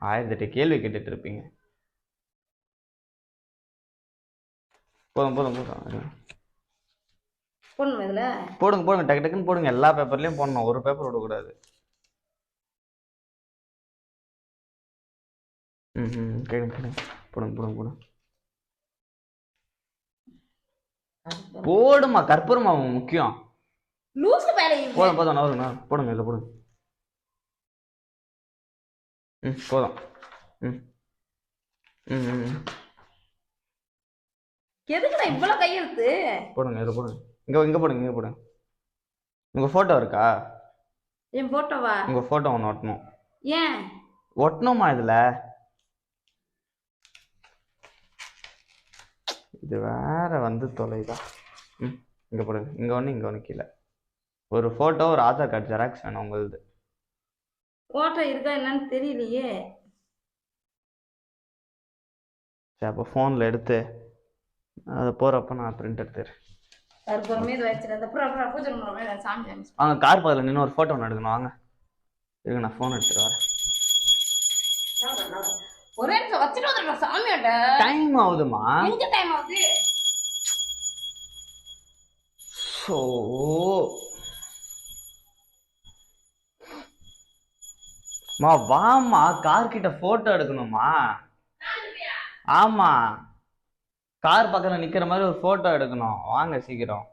1008 கேள்வி கேட்டுட்டு இருப்பீங்க. போதும் போதும் போதும். போடணும் இதுல. போடுங்க போடுங்க, டக்கு டக்குன்னு போடுங்க. எல்லா பேப்பர்லயும் போடணும், ஒரு பேப்பர் விடக்கூடாது. கேளுங்க கேளுங்க. போடுங்க போடுங்க போடுங்க. போடுமா, கற்பூரமா முக்கியம். லூசு வேலை. போதும் போதும், நவருங்க, போடுங்க இதில் போடுங்க. போதும். எதுக்குடா இவ்வளவு கையெழுத்து? போடுங்க இதில் போடுங்க. இங்க போடுங்க, இங்க போடுங்க. உங்க போட்டோ இருக்கா? என் போட்டோவா? உங்க போட்டோ ஒன்று ஒட்டணும். ஏன் ஒட்டணுமா இதுல? இது வேற வந்து தொலைதா. இங்க போடுங்க. இங்க ஒண்ணு கீழே ஒரு போட்டோ, ஒரு ஆதார் கார்டு ஜெராக்ஸ் வேணும் உங்களுது. போட்டோ இருக்கா என்னன்னு தெரியலையே. சரி, அப்போ ஃபோனில் எடுத்து அது போகிறப்ப நான் பிரிண்ட் எடுத்துறேன். வாங்க, கார் பக்கத்தில் நின்று ஒரு ஃபோட்டோ ஒன்று எடுக்கணும். வாங்க இருங்க, நான் ஃபோன் எடுத்துட்டு வரேன். ஒரே நிமிஷம் வச்சுட்டு வந்துடுறேன் சாமியாட்ட. டைம் ஆகுதுமா. எங்க டைம் ஆகுது? ஸோ மா வாமா, கார் கிட்ட ஃபோட்டோ எடுக்கணுமா? ஆமா, கார் பக்கத்தில் நிற்கிற மாதிரி ஒரு ஃபோட்டோ எடுக்கணும். வாங்க சீக்கிரம்.